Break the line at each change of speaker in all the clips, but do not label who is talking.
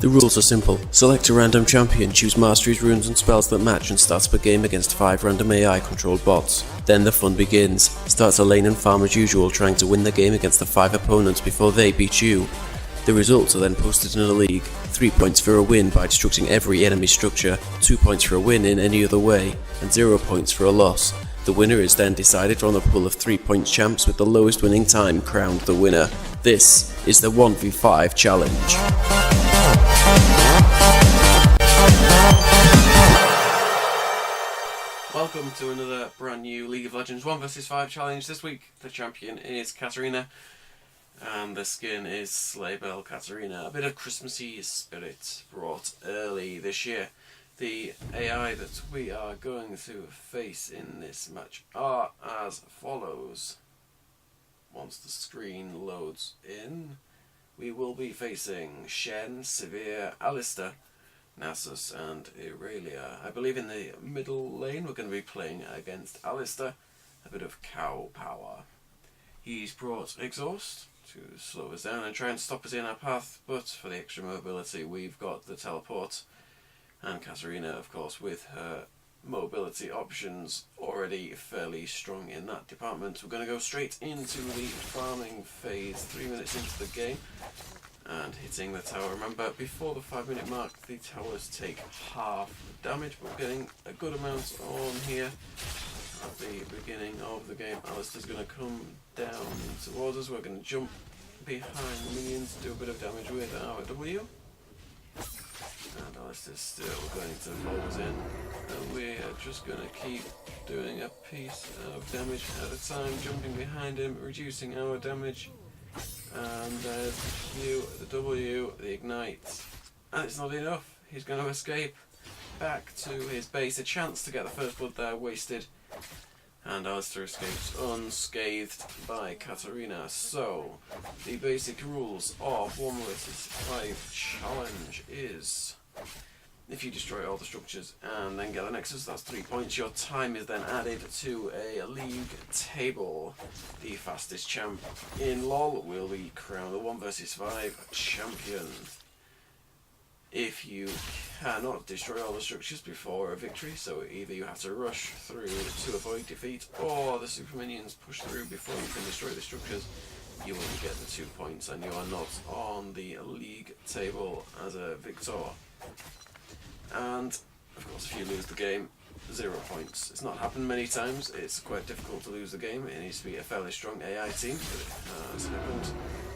The rules are simple. Select a random champion, choose masteries, runes and spells that match and start up a game against 5 random AI controlled bots. Then the fun begins. Start a lane and farm as usual, trying to win the game against the 5 opponents before they beat you. The results are then posted in a league. 3 points for a win by destructing every enemy structure, 2 points for a win in any other way, and 0 points for a loss. The winner is then decided from a pool of 3-point champs with the lowest winning time crowned the winner. This is the 1v5 challenge. Welcome to another brand new League of Legends 1vs5 challenge. This week the champion is Katarina and the skin is Sleighbell Katarina. A bit of Christmassy spirit brought early this year. The AI that we are going to face in this match are as follows. Once the screen loads in, we will be facing Shen, Severe, Alistair, Nasus and Irelia. I believe in the middle lane we're going to be playing against Alistair, a bit of cow power. He's brought Exhaust to slow us down and try and stop us in our path, but for the extra mobility we've got the teleport. And Katarina, of course, with her mobility options already fairly strong in that department. We're going to go straight into the farming phase, 3 minutes into the game, and hitting the tower. Remember, before the 5-minute mark, the towers take half damage, but we're getting a good amount on here. At the beginning of the game, Alistair's going to come down towards us. We're going to jump behind the minions, do a bit of damage with our W. And Alistair's still going to hold us in, and we are just going to keep doing a piece of damage at a time, jumping behind him, reducing our damage, and there's the Q, the W, the ignite, and it's not enough. He's going to escape back to his base. A chance to get the first blood there wasted, and Alistair escapes unscathed by Katarina. So, the basic rules of 1vs5 challenge is: if you destroy all the structures and then get a nexus, that's 3 points. Your time is then added to a league table. The fastest champ in LoL will be crowned the 1vs5 champion. If you cannot destroy all the structures before a victory, so either you have to rush through to avoid defeat, or the super minions push through before you can destroy the structures, you will get the 2 points and you are not on the league table as a victor. And of course, if you lose the game, 0 points. It's not happened many times. It's quite difficult to lose the game. It needs to be a fairly strong AI team, but it has happened.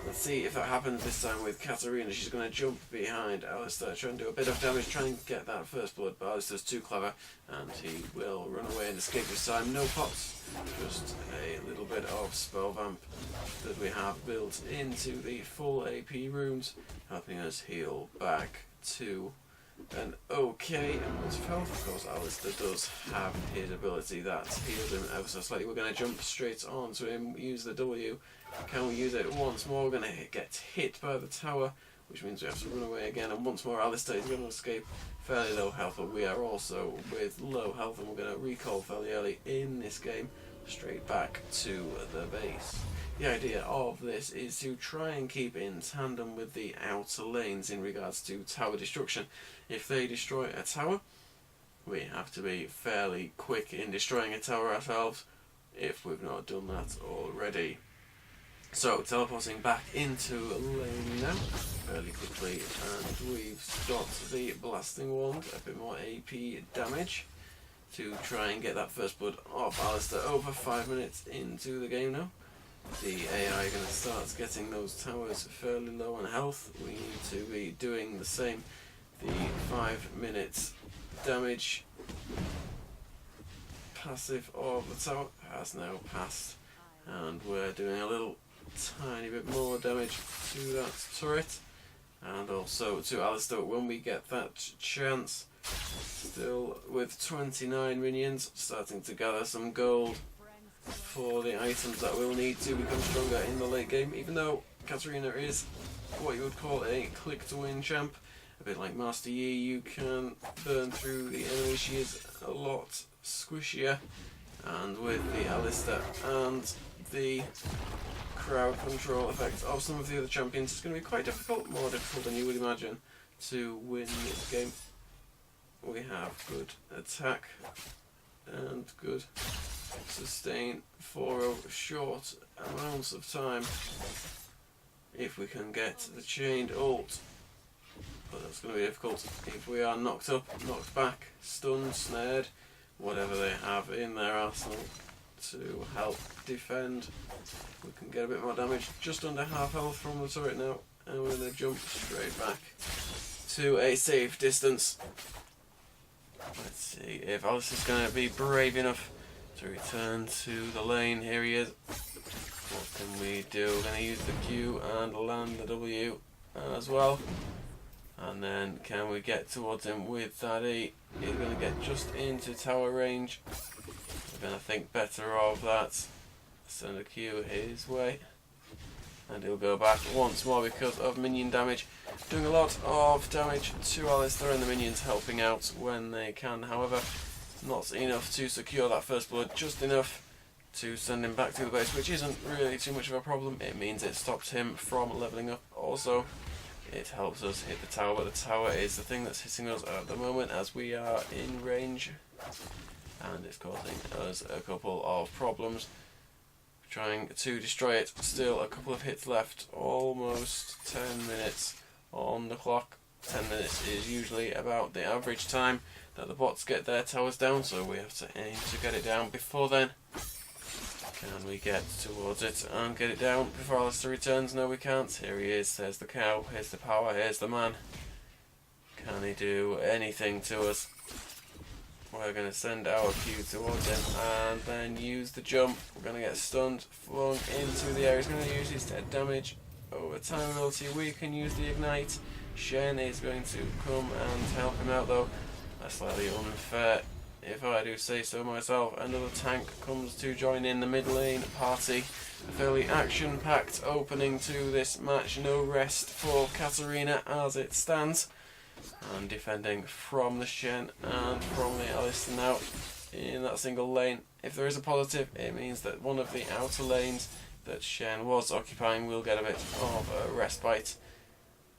Let's see if that happens this time with Katarina. She's going to jump behind Alistair, try and do a bit of damage, try and get that first blood, but Alistair's too clever and he will run away and escape this time. No pots, just a little bit of spell vamp that we have built into the full AP runes, helping us heal back to an okay amount of health. Of course, Alistair does have his ability that heals him ever so slightly. We're going to jump straight on to him, use the W. Can we use it once more? We're going to get hit by the tower, which means we have to run away again, and once more Alistair is going to escape. Fairly low health, but we are also with low health, and we're going to recall fairly early in this game, straight back to the base. The idea of this is to try and keep in tandem with the outer lanes in regards to tower destruction. If they destroy a tower, we have to be fairly quick in destroying a tower ourselves, if we've not done that already. So, teleporting back into lane now, fairly quickly, and we've got the blasting wand, a bit more AP damage, to try and get that first blood off Alistair. Over 5 minutes into the game now. The AI are going to start getting those towers fairly low on health. We need to be doing the same. The 5 minutes damage passive of the tower has now passed, and we're doing a little tiny bit more damage to that turret, and also to Alistair when we get that chance. Still with 29 minions, starting to gather some gold for the items that we'll need to become stronger in the late game, even though Katarina is what you would call a click to win champ. A bit like Master Yi, you can burn through the enemy. She is a lot squishier, and with the Alistair and the crowd control effect of some of the other champions, it's going to be quite difficult, more difficult than you would imagine, to win this game. We have good attack and good sustain for a short amount of time. If we can get the chained ult, but that's going to be difficult. If we are knocked up, knocked back, stunned, snared, whatever they have in their arsenal to help defend, we can get a bit more damage. Just under half health from the turret now, and we're going to jump straight back to a safe distance. Let's see if Alice is going to be brave enough to return to the lane. Here he is. What can we do? We're going to use the Q and land the W as well. And then can we get towards him with that E? He's going to get just into tower range. We're going to think better of that. Send a Q his way. And he'll go back once more because of minion damage. Doing a lot of damage to Alistair, and the minions helping out when they can. However, not enough to secure that first blood, just enough to send him back to the base, which isn't really too much of a problem. It means it stops him from levelling up. Also, it helps us hit the tower, but the tower is the thing that's hitting us at the moment as we are in range, and it's causing us a couple of problems. Trying to destroy it. Still a couple of hits left. Almost 10 minutes on the clock. 10 minutes is usually about the average time that the bots get their towers down, so we have to aim to get it down before then. Can we get towards it and get it down before Alistair returns? No, we can't. Here he is. There's the cow. Here's the power. Here's the man. Can he do anything to us? We're going to send our Q towards him and then use the jump. We're going to get stunned, flung into the air. He's going to use his dead damage. Over time ability, we can use the ignite. Shen is going to come and help him out though. That's slightly unfair, if I do say so myself. Another tank comes to join in the mid lane party. A fairly action-packed opening to this match. No rest for Katarina as it stands. And defending from the Shen and from the Alistair now in that single lane. If there is a positive, it means that one of the outer lanes that Shen was occupying will get a bit of a respite.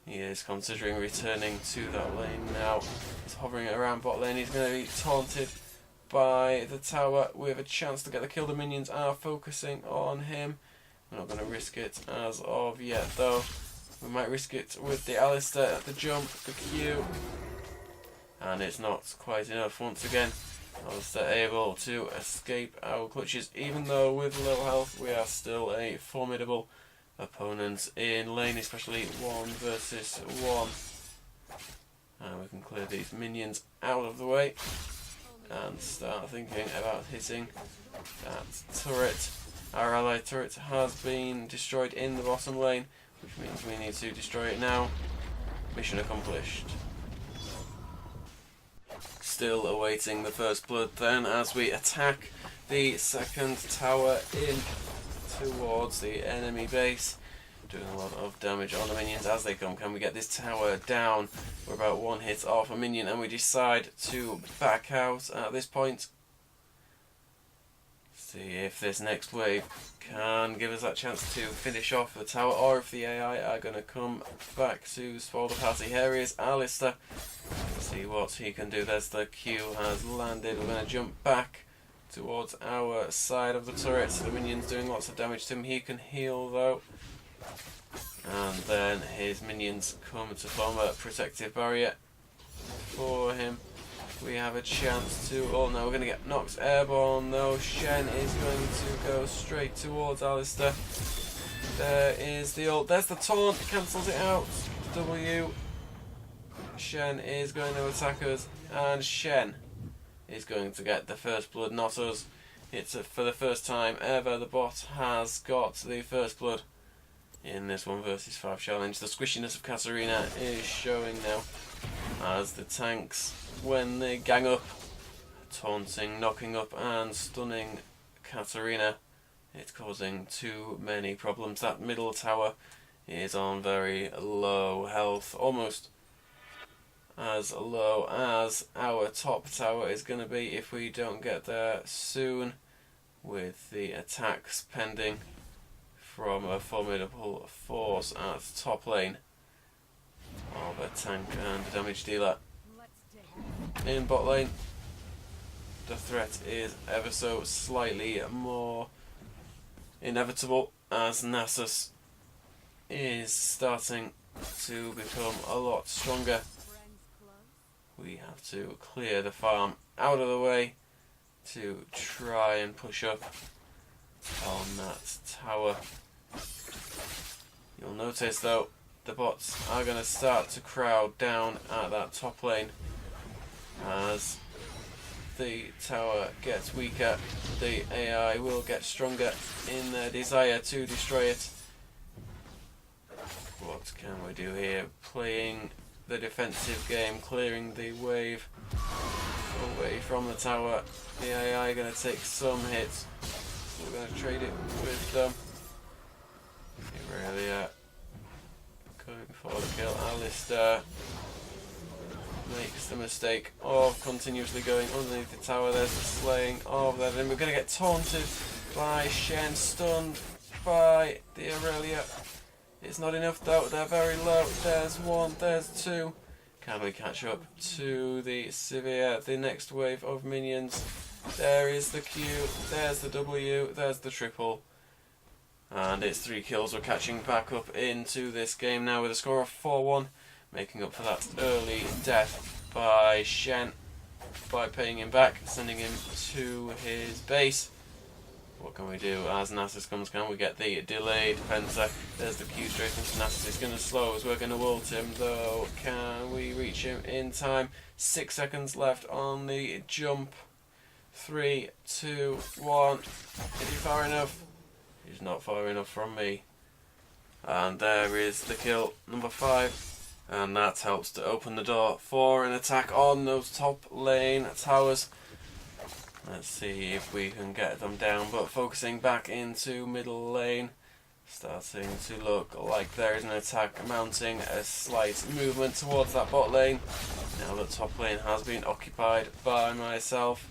He is considering returning to that lane now. He's hovering around bot lane. He's going to be taunted by the tower with a chance to get the kill. The minions are focusing on him. We're not going to risk it as of yet though. We might risk it with the Alistair, the jump, the Q, and it's not quite enough. Once again, Alistair able to escape our clutches, even though with low health we are still a formidable opponent in lane, especially 1 versus 1. And we can clear these minions out of the way and start thinking about hitting that turret. Our allied turret has been destroyed in the bottom lane, which means we need to destroy it now. Mission accomplished. Still awaiting the first blood then as we attack the second tower in towards the enemy base. Doing a lot of damage on the minions as they come. Can we get this tower down? We're about 1 hit off a minion and we decide to back out at this point. See if this next wave can give us that chance to finish off the tower, or if the AI are going to come back to spoil the party. Here is Alistair. Let's see what he can do. There's the Q has landed. We're going to jump back towards our side of the turret. So the minion's doing lots of damage to him. He can heal though. And then his minions come to form a protective barrier for him. We have a chance to... Oh no, we're going to get knocked airborne though. Shen is going to go straight towards Alistair. There is the ult. There's the taunt. Cancels it out. W. Shen is going to attack us. And Shen is going to get the first blood, not us. It's for the first time ever the bot has got the first blood in this 1 versus 5 challenge. The squishiness of Katarina is showing now as the tanks, when they gang up, taunting, knocking up and stunning Katarina. It's causing too many problems. That middle tower is on very low health, almost as low as our top tower is going to be if we don't get there soon, with the attacks pending from a formidable force at top lane. of a tank and a damage dealer. In bot lane, the threat is ever so slightly more inevitable as Nasus is starting to become a lot stronger. We have to clear the farm out of the way to try and push up on that tower. You'll notice though, the bots are going to start to crowd down at that top lane. As the tower gets weaker, the AI will get stronger in their desire to destroy it. What can we do here? Playing the defensive game, clearing the wave away from the tower. The AI are going to take some hits. We're going to trade it with them. They really are going for the kill. Alistair makes the mistake of continuously going underneath the tower. There's the slaying of that, and we're going to get taunted by Shen, stunned by the Aurelia. It's not enough though, they're very low. There's one, there's two. Can we catch up to the Severe, the next wave of minions? There is the Q, there's the W, there's the triple. And it's 3 kills. We're catching back up into this game now with a score of 4-1, making up for that early death by Shen by paying him back, sending him to his base. What can we do as Nasus comes? Can we get the delayed Penta? There's the Q straight into Nasus. It's going to slow us. We're going to ult him though. Can we reach him in time? 6 seconds left on the jump. 3, 2, 1. Is he far enough? He's not far enough from me. And there is the kill, number 5. And that helps to open the door for an attack on those top lane towers. Let's see if we can get them down, but focusing back into middle lane, starting to look like there is an attack mounting, a slight movement towards that bot lane. Now the top lane has been occupied by myself,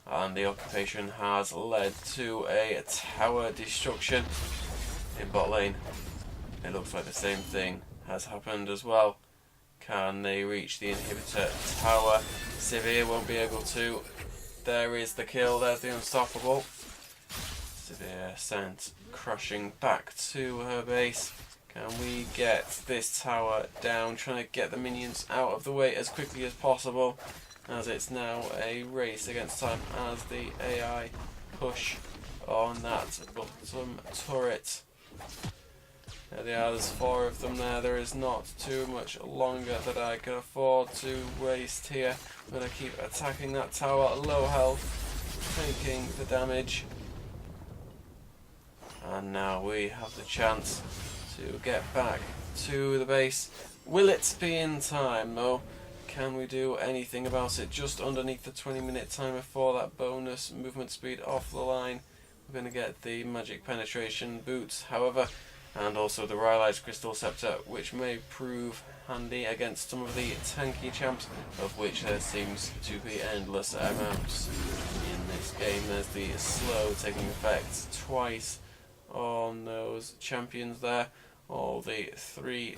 and the occupation has led to a tower destruction in bot lane. It looks like the same thing has happened as well. Can they reach the inhibitor tower? Severe won't be able to. There is the kill, there's the unstoppable. Severe sent crushing back to her base. Can we get this tower down? Trying to get the minions out of the way as quickly as possible, as it's now a race against time as the AI push on that bottom turret. There they are, there's 4 of them there. There is not too much longer that I can afford to waste here. I'm going to keep attacking that tower, low health, taking the damage. And now we have the chance to get back to the base. Will it be in time though? Can we do anything about it? Just underneath the 20-minute timer for that bonus movement speed off the line. We're going to get the magic penetration boots, however, and also the Rylai's Crystal Scepter, which may prove handy against some of the tanky champs, of which there seems to be endless amounts in this game. There's the slow taking effect twice on those champions there. All the 3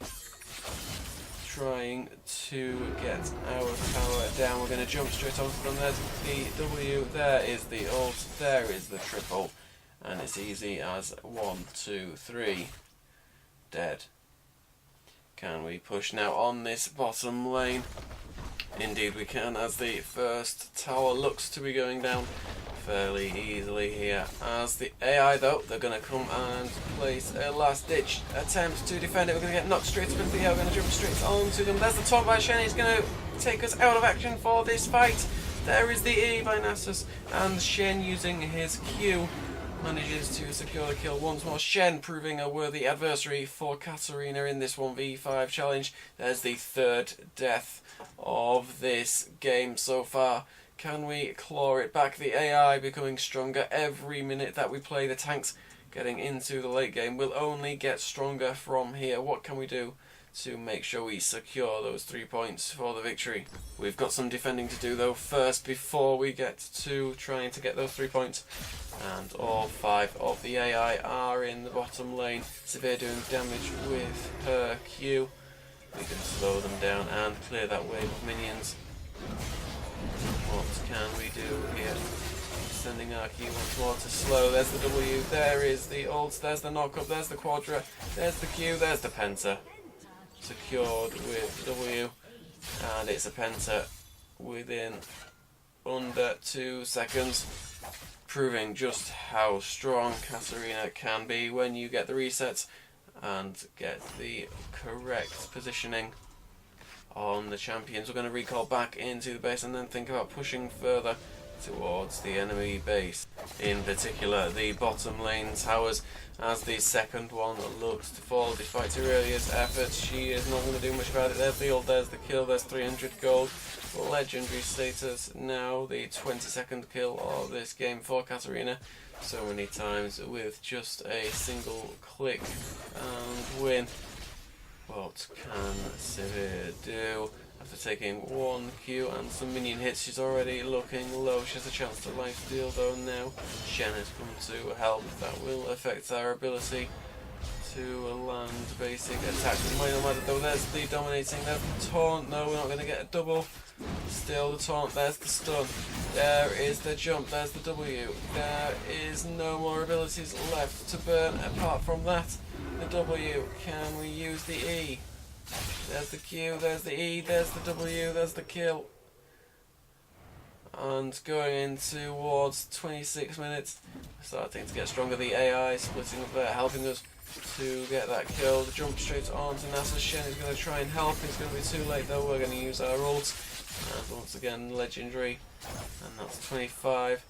trying to get our tower down. We're going to jump straight onto them. There's the W, there is the ult, there is the triple, and it's easy as 1, 2, 3. Dead. Can we push now on this bottom lane? Indeed we can, as the first tower looks to be going down fairly easily here. As the AI though, they're going to come and place a last ditch attempt to defend it. We're going to get knocked straight up into the air. We're going to jump straight onto them. There's the taunt by Shen. He's going to take us out of action for this fight. There is the E by Nasus, and Shen using his Q manages to secure the kill once more. Shen proving a worthy adversary for Katarina in this 1v5 challenge. There's the 3rd death of this game so far. Can we claw it back? The AI becoming stronger every minute that we play. The tanks getting into the late game will only get stronger from here. What can we do to make sure we secure those 3 points for the victory? We've got some defending to do though first before we get to trying to get those 3 points. And all 5 of the AI are in the bottom lane. Severe doing damage with her Q. we can slow them down and clear that wave of minions. What can we do here? Sending our Q once more to slow. There's the W, there is the ult, there's the knock up, there's the quadra, there's the Q, there's the penta. Secured with W, and it's a penta within under 2 seconds, proving just how strong Katarina can be when you get the resets and get the correct positioning on the champions. We're going to recall back into the base and then think about pushing further towards the enemy base. In particular, the bottom lane towers, as the second one looks to fall despite Aurelia's efforts. She is not going to do much about it. There's the ult, there's the kill, there's 300 gold. Legendary status now, the 22nd kill of this game for Katarina. So many times with just a single click and win. What can Severe do? After taking 1 Q and some minion hits, she's already looking low. She has a chance to lifesteal though now. Shen has come to help. That will affect our ability to land basic attacks. It might not matter though. There's the dominating, there's the taunt. No, we're not going to get a double. Still the taunt, there's the stun. There is the jump, there's the W. There is no more abilities left to burn apart from that. The W, can we use the E? There's the Q, there's the E, there's the W, there's the kill. And going in towards 26 minutes, starting to get stronger. The AI splitting up there, helping us to get that kill. The jump straight on to NASA. Shen is going to try and help. It's going to be too late though. We're going to use our ult. And once again, legendary. And that's 25.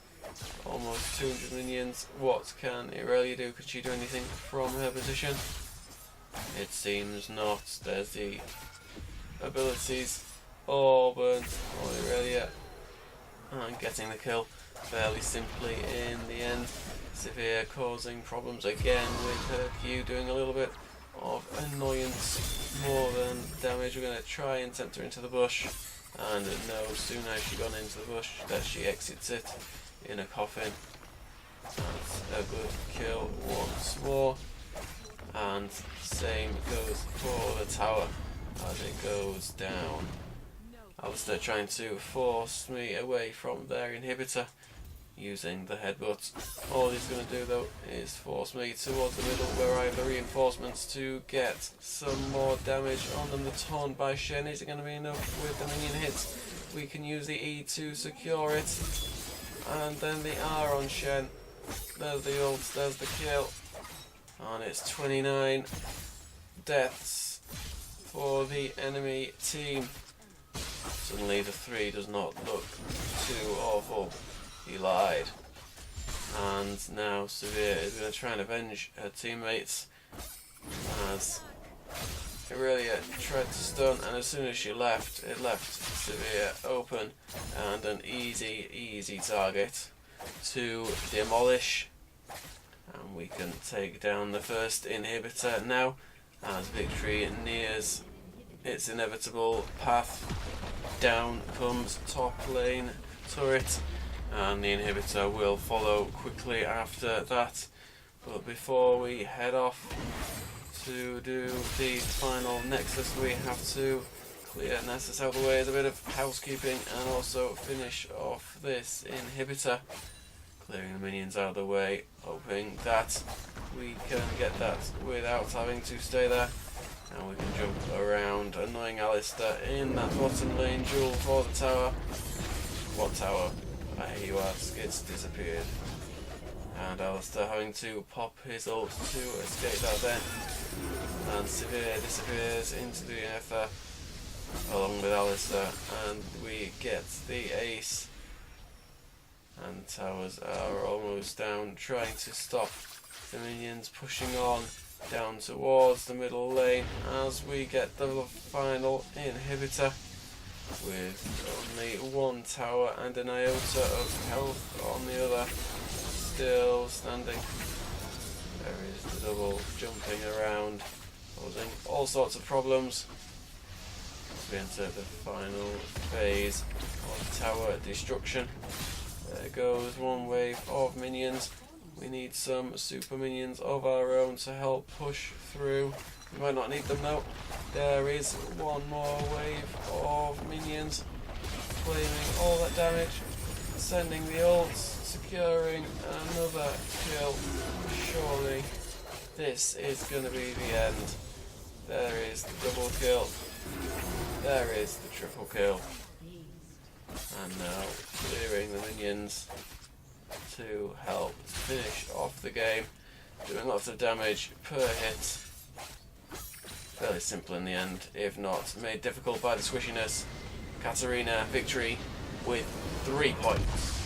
Almost 200 minions. What can Aurelia do? Could she do anything from her position? It seems not. There's the abilities all burnt on Aurelia. And getting the kill fairly simply in the end. Severe causing problems again with her Q, doing a little bit of annoyance more than damage. We're going to try and tempt her into the bush. And no sooner has she gone into the bush that she exits it in a coffin. That's a good kill once more. And same goes for the tower as it goes down. Alistair trying to force me away from their inhibitor using the headbutt. All he's going to do though is force me towards the middle where I have the reinforcements to get some more damage on them. The taunt by Shen, is it going to be enough with the minion hits? We can use the E to secure it. And then the R on Shen. There's the ult, there's the kill. And it's 29 deaths for the enemy team. Suddenly the 3 does not look too awful. He lied. And now Severe is going to try and avenge her teammates as Aurelia tried to stun, and as soon as she left, it left Severe open and an easy target to demolish. And we can take down the first inhibitor now as victory nears its inevitable path. Down comes top lane turret, and the inhibitor will follow quickly after that. But before we head off to do the final nexus, we have to clear Nessus out of the way as a bit of housekeeping and also finish off this inhibitor. Clearing the minions out of the way, hoping that we can get that without having to stay there. And we can jump around, annoying Alistair in that bottom lane duel for the tower. What tower? I hear you ask, it's disappeared. And Alistair having to pop his ult to escape that then. And Severe disappears into the ether along with Alistair, and we get the ace. And towers are almost down, trying to stop the minions pushing on down towards the middle lane as we get the final inhibitor with only 1 tower and an iota of health on the other, still standing. There is the double jumping around, causing all sorts of problems as we enter the final phase of tower destruction. There goes one wave of minions. We need some super minions of our own to help push through You might not need them though. There is one more wave of minions claiming all that damage, sending the ults, securing another kill. Surely this is going to be the end. There is the double kill. There is the triple kill. And now clearing the minions to help finish off the game. Doing lots of damage per hit. Fairly simple in the end, if not made difficult by the squishiness. Katarina victory with 3 points.